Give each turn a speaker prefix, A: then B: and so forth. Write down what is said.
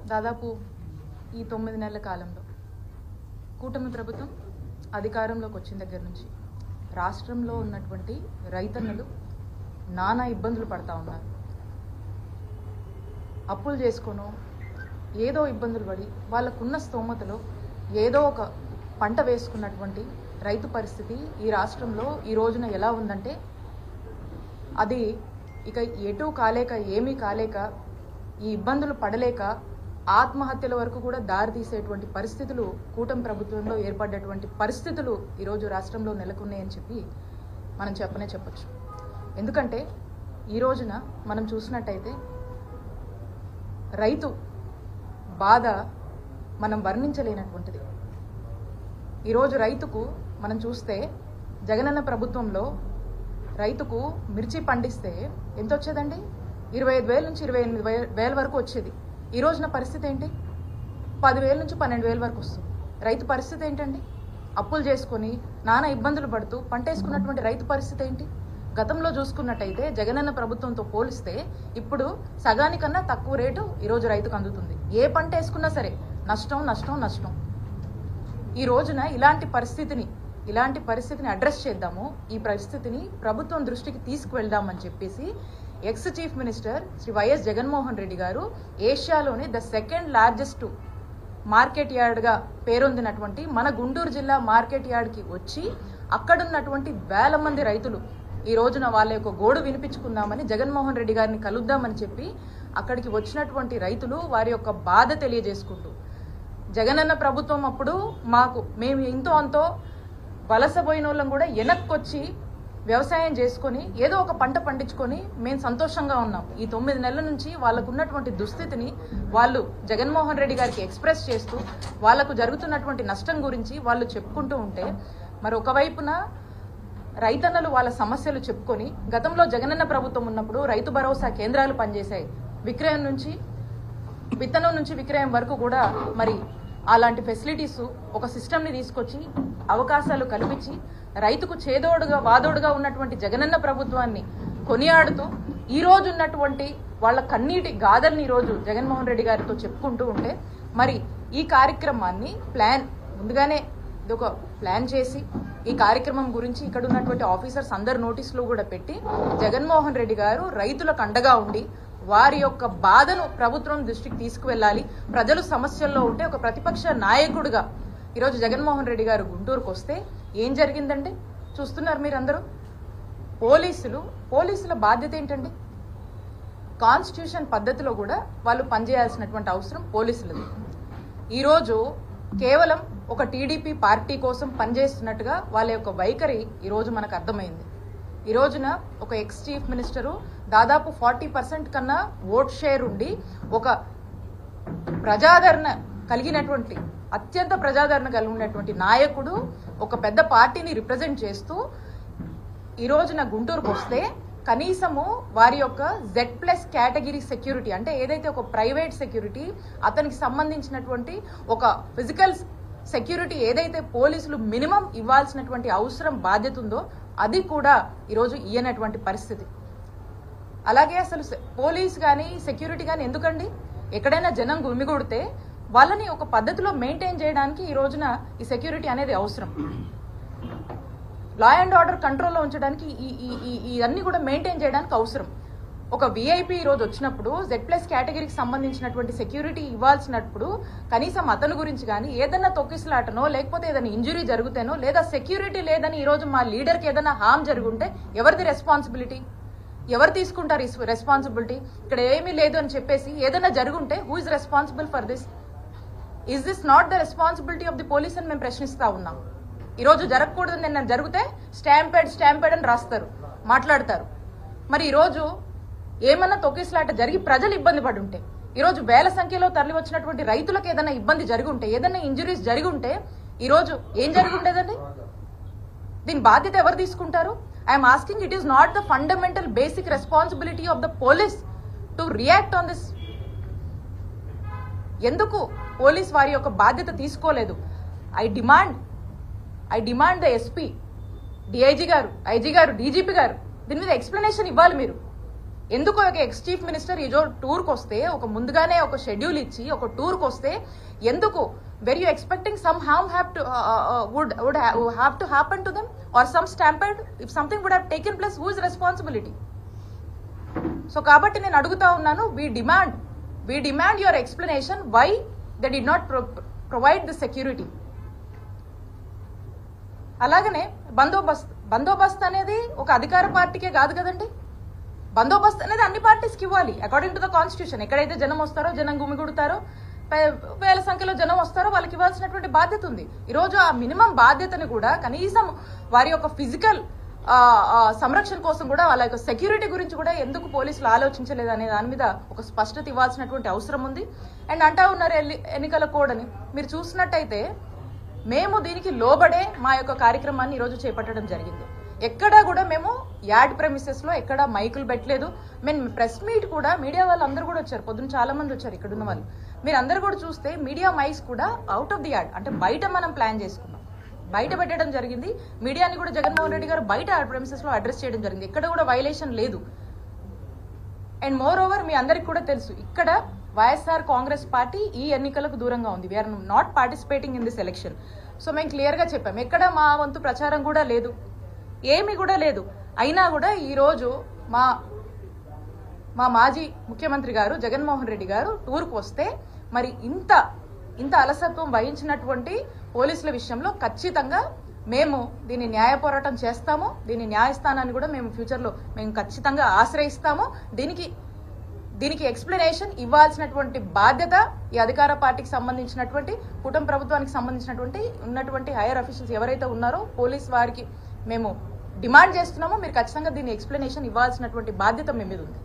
A: దాదాపు ఈ 9 నెలల కాలంలో కూటమి ప్రభుత్వం అధికారంలోకి వచ్చిన దగ్గర నుంచి రాష్ట్రంలో ఉన్నటువంటి రైతన్నలు నానా ఇబ్బందులు పడతా ఉన్నారు. అప్పులు చేసుకోను ఏదో ఇబ్బందులు పడి వాళ్ళకున్న స్తోమతలో ఏదో ఒక పంట వేసుకున్నటువంటి రైతు పరిస్థితి ఈ రాష్ట్రంలో ఈ రోజున ఎలా ఉందంటే అది ఇక ఎటూ కాలేక ఏమీ కాలేక ఈ ఇబ్బందులు పడలేక ఆత్మహత్యల వరకు కూడా దారి తీసేటువంటి పరిస్థితులు కూటమి ప్రభుత్వంలో ఏర్పడ్డటువంటి పరిస్థితులు ఈరోజు రాష్ట్రంలో నెలకొన్నాయని చెప్పి మనం చెప్పొచ్చు. ఎందుకంటే ఈ రోజున మనం చూసినట్టయితే రైతు బాధ మనం వర్ణించలేనటువంటిది. ఈరోజు రైతుకు మనం చూస్తే జగనన్న ప్రభుత్వంలో రైతుకు మిర్చి పండిస్తే ఎంత వచ్చేదండి? 25,000 నుంచి 28,000 వరకు వచ్చేది. ఈ రోజున పరిస్థితి ఏంటి? 10,000 నుంచి 12,000 వరకు వస్తుంది. రైతు పరిస్థితి ఏంటండి? అప్పులు చేసుకొని నానా ఇబ్బందులు పడుతూ పంట వేసుకున్నటువంటి రైతు పరిస్థితి ఏంటి? గతంలో చూసుకున్నట్టయితే జగనన్న ప్రభుత్వంతో పోలిస్తే ఇప్పుడు సగానికన్నా తక్కువ రేటు ఈరోజు రైతుకు అందుతుంది. ఏ పంట వేసుకున్నా సరే నష్టం. ఈ రోజున ఇలాంటి పరిస్థితిని అడ్రస్ చేద్దాము, ఈ పరిస్థితిని ప్రభుత్వం దృష్టికి తీసుకువెళ్దామని చెప్పేసి ex chief minister Shri YS Jaganmohan Reddy గారు ఏషియాలోని ద సెకండ్ లార్జెస్ట్ మార్కెట్ యార్డ్గా పేరొందినటువంటి మన గుంటూరు జిల్లా మార్కెట్ యార్డ్కి వచ్చి అక్కడున్నటువంటి వేల మంది రైతులు ఈ రోజున వాళ్ళ యొక్క గోడు వినిపించుకుందామని జగన్మోహన్ రెడ్డి గారిని కలుద్దామని చెప్పి అక్కడికి వచ్చినటువంటి రైతులు వారి యొక్క బాధ తెలియజేసుకుంటూ జగనన్న ప్రభుత్వం అప్పుడు మేము ఇంతో అంతో వలసపోయిన వాళ్ళం కూడా వెనక్కొచ్చి వ్యవసాయం చేసుకొని ఏదో ఒక పంట పండించుకొని మేము సంతోషంగా ఉన్నాం. ఈ 9 నెలల నుంచి వాళ్ళకు ఉన్నటువంటి దుస్థితిని వాళ్ళు జగన్మోహన్ రెడ్డి గారికి ఎక్స్ప్రెస్ చేస్తూ వాళ్లకు జరుగుతున్నటువంటి నష్టం గురించి వాళ్ళు చెప్పుకుంటూ ఉంటే మరి ఒకవైపున రైతన్నలు వాళ్ళ సమస్యలు చెప్పుకొని గతంలో జగనన్న ప్రభుత్వం ఉన్నప్పుడు రైతు భరోసా కేంద్రాలు పనిచేశాయి. విత్తనం నుంచి విక్రయం వరకు కూడా మరి అలాంటి ఫెసిలిటీస్ ఒక సిస్టమ్ని తీసుకొచ్చి అవకాశాలు కల్పించి రైతుకు వాదోడుగా ఉన్నటువంటి జగనన్న ప్రభుత్వాన్ని కొనియాడుతూ ఈ రోజు ఉన్నటువంటి వాళ్ళ కన్నీటి గాథల్ని ఈరోజు జగన్మోహన్ రెడ్డి గారితో చెప్పుకుంటూ ఉంటే మరి ఈ కార్యక్రమాన్ని ముందుగానే ఇదొక ప్లాన్ చేసి ఈ కార్యక్రమం గురించి ఇక్కడ ఉన్నటువంటి ఆఫీసర్స్ అందరు నోటీసులు కూడా పెట్టి జగన్మోహన్ రెడ్డి గారు రైతులకు అండగా ఉండి వారి యొక్క బాధను ప్రభుత్వం దృష్టికి తీసుకువెళ్ళాలి, ప్రజలు సమస్యల్లో ఉంటే ఒక ప్రతిపక్ష నాయకుడిగా ఈరోజు జగన్మోహన్ రెడ్డి గారు గుంటూరుకు వస్తే ఏం జరిగిందండి చూస్తున్నారు మీరందరూ. పోలీసుల బాధ్యత ఏంటండి? కాన్స్టిట్యూషన్ పద్ధతిలో కూడా వాళ్ళు పనిచేయాల్సినటువంటి అవసరం పోలీసులది. ఈరోజు కేవలం ఒక టీడీపీ పార్టీ కోసం పనిచేస్తున్నట్టుగా వాళ్ళ యొక్క వైఖరి ఈరోజు మనకు అర్థమైంది. ఈ రోజున ఒక ఎక్స్ చీఫ్ మినిస్టరు దాదాపు 40% కన్నా ఓట్ షేర్ ఉండి ఒక అత్యంత ప్రజాదరణ కలిగినటువంటి నాయకుడు ఒక పెద్ద పార్టీని రిప్రజెంట్ చేస్తూ ఈ రోజున గుంటూరుకు వస్తే కనీసము వారి యొక్క Z+ కేటగిరీ సెక్యూరిటీ అంటే ఏదైతే ఒక ప్రైవేట్ సెక్యూరిటీ అతనికి సంబంధించినటువంటి ఒక ఫిజికల్ సెక్యూరిటీ ఏదైతే పోలీసులు మినిమం ఇవ్వాల్సినటువంటి అవసరం బాధ్యత ఉందో అది కూడా ఈరోజు ఇయ్యనటువంటి పరిస్థితి. అలాగే అసలు పోలీస్ కానీ సెక్యూరిటీ కానీ ఎందుకండి? ఎక్కడైనా జనం గుమిగూడితే వాళ్ళని ఒక పద్ధతిలో మెయింటైన్ చేయడానికి ఈ రోజున ఈ సెక్యూరిటీ అనేది అవసరం. లా అండ్ ఆర్డర్ కంట్రోల్లో ఉంచడానికి ఇవన్నీ కూడా మెయింటైన్ చేయడానికి అవసరం. ఒక విఐపీ ఈరోజు వచ్చినప్పుడు Z+ కేటగిరీకి సంబంధించినటువంటి సెక్యూరిటీ ఇవ్వాల్సినప్పుడు కనీసం అతని గురించి కానీ ఏదన్నా తొక్కిసలాటనో లేకపోతే ఏదైనా ఇంజురీ జరుగుతేనో లేదా సెక్యూరిటీ లేదని ఈరోజు మా లీడర్కి ఏదైనా హామ్ జరుగుంటే ఎవరిది రెస్పాన్సిబిలిటీ? ఎవరు తీసుకుంటారు ఈ రెస్పాన్సిబిలిటీ? ఇక్కడ ఏమీ లేదు అని చెప్పేసి ఏదైనా జరుగుంటే who is responsible for this? Is this not the responsibility of the police అని మేము ప్రశ్నిస్తా ఉన్నాం. ఈరోజు జరగకూడదు నిన్న జరిగితే స్టాంపేడ్ అని రాస్తారు, మాట్లాడతారు. మరి ఈరోజు ఏమన్నా తొక్కిసలాట జరిగి ప్రజలు ఇబ్బంది పడి ఉంటే ఈరోజు వేల సంఖ్యలో తరలి వచ్చినటువంటి రైతులకు ఏదైనా ఇబ్బంది జరిగి ఉంటే ఏదైనా ఇంజురీస్ జరిగి ఉంటే ఈరోజు ఏం జరిగి ఉండేదండి? దీని బాధ్యత ఎవరు తీసుకుంటారు? I'm asking, it is not the fundamental basic responsibility of the police to react on this? ఎందుకు పోలీస్ వారి యొక్క బాధ్యత తీసుకోలేదు? I demand the SP, DIG గారు, ఐజీ గారు, డీజీపీ గారు దీని మీద ఎక్స్ప్లెనేషన్ ఇవ్వాలి. మీరు ఎందుకు ఒక ఎక్స్ చీఫ్ మినిస్టర్ ఈజో టూర్కి వస్తే ఒక ముందుగానే ఒక షెడ్యూల్ ఇచ్చి ఒక టూర్కి వస్తే ఎందుకు where you expecting some harm would have to happen to them or some stampede if something would have taken place, who is responsibility? So కాబట్టి నేను అడుగుతా ఉన్నాను, we demand your explanation why they did not provide the security. అలాగనే బందోబస్తు అనేది ఒక అధికార పార్టీకే కాదు కదండి. బందోబస్తు అనేది అన్ని పార్టీస్కి ఇవ్వాలి అకార్డింగ్ టు ద కాన్స్టిట్యూషన్. ఎక్కడైతే జనం వస్తారో, జనం గుమిగుడతారో, వేల సంఖ్యలో జనం వస్తారో వాళ్ళకి ఇవ్వాల్సినటువంటి బాధ్యత ఉంది. ఈరోజు ఆ మినిమం బాధ్యతని కూడా కనీసం వారి యొక్క ఫిజికల్ సంరక్షణ కోసం కూడా వాళ్ళ యొక్క సెక్యూరిటీ గురించి కూడా ఎందుకు పోలీసులు ఆలోచించలేదు అనే దాని మీద ఒక స్పష్టత ఇవ్వాల్సినటువంటి అవసరం ఉంది. అండ్ అంటా ఉన్నారు ఎన్నికల కోడ్ అని. మీరు చూసినట్టయితే మేము దీనికి లోబడే మా యొక్క కార్యక్రమాన్ని ఈరోజు చేపట్టడం జరిగింది. ఎక్కడా కూడా మేము యాడ్ ప్రెమిసెస్లో ఎక్కడా మైకులు పెట్టలేదు. మేము ప్రెస్ మీట్ కూడా మీడియా వాళ్ళు అందరూ కూడా వచ్చారు, పొద్దున్న చాలా మంది వచ్చారు ఇక్కడ ఉన్న వాళ్ళు. మీరు అందరూ కూడా చూస్తే మీడియా మైక్స్ కూడా అవుట్ ఆఫ్ ది యాడ్, అంటే బయట మనం ప్లాన్ చేసుకున్నాం, బయట పెట్టడం జరిగింది. మీడియాని కూడా జగన్మోహన్ రెడ్డి గారు బయట యాడ్ ప్రెమిసెస్లో అడ్రస్ చేయడం జరిగింది. ఎక్కడ కూడా వైలేషన్ లేదు. అండ్ మోర్ ఓవర్ మీ అందరికి కూడా తెలుసు, ఇక్కడ వైఎస్ఆర్ కాంగ్రెస్ పార్టీ ఈ ఎన్నికలకు దూరంగా ఉంది. We are not participating in this election. So మేము క్లియర్గా చెప్పాము, ఎక్కడ మా వంతు ప్రచారం కూడా లేదు, ఏమీ కూడా లేదు. అయినా కూడా ఈరోజు మా మాజీ ముఖ్యమంత్రి గారు జగన్మోహన్ రెడ్డి గారు టూర్కు వస్తే మరి ఇంత అలసత్వం వహించినటువంటి పోలీసుల విషయంలో ఖచ్చితంగా మేము దీన్ని న్యాయ పోరాటం చేస్తాము. దీని న్యాయస్థానాన్ని కూడా మేము ఫ్యూచర్లో మేము ఖచ్చితంగా ఆశ్రయిస్తాము. దీనికి ఎక్స్ప్లెనేషన్ ఇవ్వాల్సినటువంటి బాధ్యత ఈ అధికార పార్టీకి సంబంధించినటువంటి కుటుంబ ప్రభుత్వానికి సంబంధించినటువంటి ఉన్నటువంటి హైయర్ అఫీషియల్స్ ఎవరైతే ఉన్నారో పోలీస్ వారికి మేము డిమాండ్ చేస్తున్నామో మీరు ఖచ్చితంగా దీన్ని ఎక్స్ప్లెనేషన్ ఇవ్వాల్సినటువంటి బాధ్యత మీ మీద ఉంది.